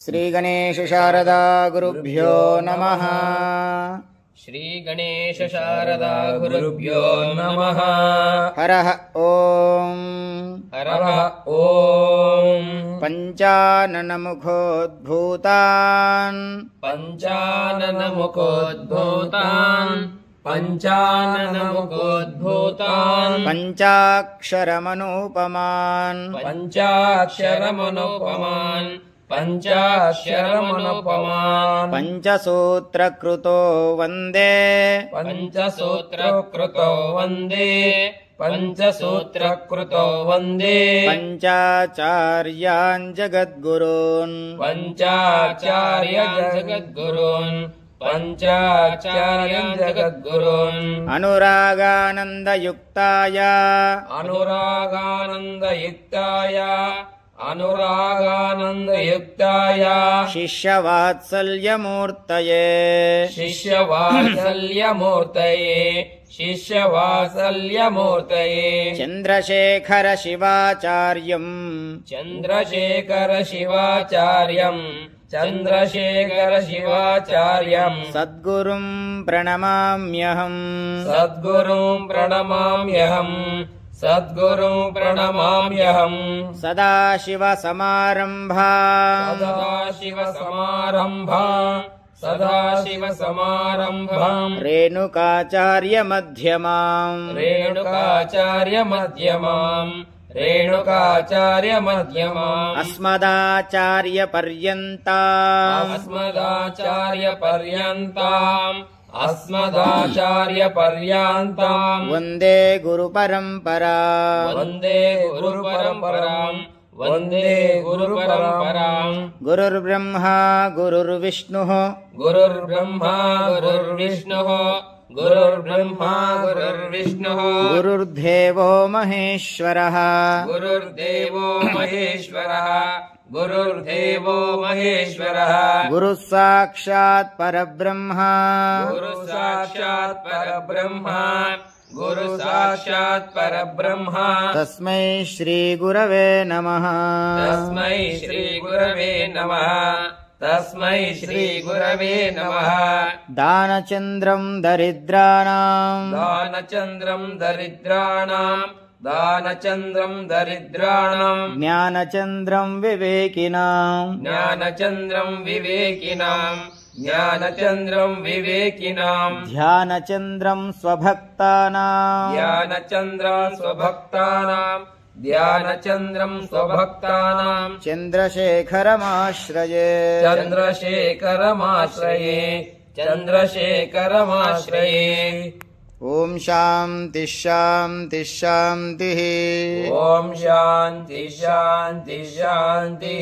ಶ್ರೀ ಗಣೇಶ ಶಾರದಾ ಗುರುಭ್ಯೋ ನಮಃ. ಶ್ರೀ ಗಣೇಶ ಶಾರದಾ ಗುರುಭ್ಯೋ ನಮಃ. ಹರಃ ಓಂ ಹರಃ ಓಂ. ಪಂಚಾನನ ಮುಖೋದ್ಭೂತಾನ್ ಪಂಚಾನನ ಮುಖೋದ್ಭೂತಾನ್ ಪಂಚಾನನ ಮುಖೋದ್ಭೂತಾನ್ ಪಂಚಾಕ್ಷರಮನೂಪಮಾನ್ ಪಂಚಾಕ್ಷರಮನುಪಮಾನ್ ಪಂಚಾಕ್ಷರಮನುಪಮಾನ್ ಪಂಚಸೂತ್ರಕೃತೋ ವಂದೇ ಪಂಚಸೂತ್ರಕೃತೋ ವಂದೇ ಪಂಚಸೂತ್ರಕೃತೋ ವಂದೇ ಪಂಚಾಚಾರ್ಯಾನ್ ಜಗದ್ಗುರೂನ್ ಪಂಚಾಚಾರ್ಯಾನ್ ಜಗದ್ಗುರೂನ್ ಪಂಚಾಚಾರ್ಯಾನ್ ಜಗದ್ಗುರೂನ್ ಅನುರಾಗಾನಂದಯುಕ್ತಾಯ ಅನುರಾಗಾನಂದಯುಕ್ತಾಯ ಅನುರಾಗಾನಂದಯುಕ್ತಾಯ ಶಿಷ್ಯವಾತ್ಸಲ್ಯಮೂರ್ತಯೇ ಶಿಷ್ಯವಾತ್ಸಲ್ಯಮೂರ್ತಯೇ ಶಿಷ್ಯವಾತ್ಸಲ್ಯಮೂರ್ತಯೇ ಚಂದ್ರಶೇಖರ ಶಿವಾಚಾರ್ಯಂ ಚಂದ್ರಶೇಖರ ಶಿವಾಚಾರ್ಯಂ ಚಂದ್ರಶೇಖರ ಶಿವಾಚಾರ್ಯಂ ಸದ್ಗುರುಂ ಪ್ರಣಮಾಮ್ಯಹಂ ಸದ್ಗುರುಂ ಪ್ರಣಮಾಮ್ಯಹಂ ಸದ್ಗುರುಂ ಪ್ರಣಮಾಮ್ಯಹಂ ಸದಾಶಿವಸಮಾರಂಭಾ ಸದಾಶಿವಸಮಾರಂಭಾ ಸದಾಶಿವಸಮಾರಂಭಾಂ ರೇಣುಕಾಚಾರ್ಯಮಧ್ಯಮಾಂ ರೇಣುಕಾಚಾರ್ಯಮಧ್ಯಮಾಂ ರೇಣುಕಾಚಾರ್ಯಮಧ್ಯಮಾಂ ಅಸ್ಮದಾಚಾರ್ಯಪರ್ಯಂತಾಂ ಅಸ್ಮದಾಚಾರ್ಯಪರ್ಯಂತಾಂ ಅಸ್ಮದಾಚಾರ್ಯಪರ್ಯಂತಾಂ ವಂದೇ ಗುರುಪರಂಪರಾಂ ವಂದೇ ಗುರುಪರಂಪರಾಂ ವಂದೇ ಗುರುಪರಂಪರಾಂ ಗುರುರ್ಬ್ರಹ್ಮ ಗುರುರ್ವಿಷ್ಣುಃ ಗುರುರ್ಬ್ರಹ್ಮ ಗುರುರ್ವಿಷ್ಣುಃ ಗುರುರ್ಬ್ರಹ್ಮ ಗುರುರ್ವಿಷ್ಣುಃ ಗುರುರ್ದೇವೋ ಮಹೇಶ್ವರಃ ಗುರುರ್ದೇವೋ ಮಹೇಶ್ವರಃ ಗುರುರ್ದೇವೋ ಮಹೇಶ್ವರಃ ಗುರುಃ ಸಾಕ್ಷಾತ್ ಪರಬ್ರಹ್ಮ ಗುರು ಸಾಕ್ಷಾತ್ ಪರಬ್ರಹ್ಮ ಗುರು ಸಾಕ್ಷಾತ್ ಪರಬ್ರಹ್ಮ ತಸ್ಮೈ ಶ್ರೀ ಗುರವೇ ನಮಃ. ತಸ್ಮೈ ಶ್ರೀ ಗುರವೇ ನಮಃ. ತಸ್ಮೈ ಶ್ರೀ ಗುರವೇ ನಮಃ. ದಾನಚಂದ್ರಂ ದರಿದ್ರಾಣಾಂ ದಾನಚಂದ್ರಂ ದರಿದ್ರಾಣಾಂ ದಾನಚಂದ್ರಂ ದರಿದ್ರಾಣಾಂ ಜ್ಞಾನಚಂದ್ರಂ ವಿವೇಕಿನಾಂ ಜ್ಞಾನಚಂದ್ರಂ ವಿವೇಕಿನಾಂ ಜ್ಞಾನಚಂದ್ರಂ ವಿವೇಕಿನಾಂ ಧ್ಯಾನಚಂದ್ರಂ ಸ್ವಭಕ್ತಾನಾಂ ಧ್ಯಾನಚಂದ್ರಂ ಸ್ವಭಕ್ತಾನಾಂ ಧ್ಯಾನಚಂದ್ರಂ ಸ್ವಭಕ್ತಾನಾಂ ಚಂದ್ರಶೇಖರಮಾಶ್ರಯೇ ಚಂದ್ರಶೇಖರಮಾಶ್ರಯೇ ಚಂದ್ರಶೇಖರಮಾಶ್ರಯೇ. ಓಂ ಶಾಂತಿ ಶಾಂತಿ ಶಾಂತಿ. ಓಂ ಶಾಂತಿ ಶಾಂತಿ ಶಾಂತಿ.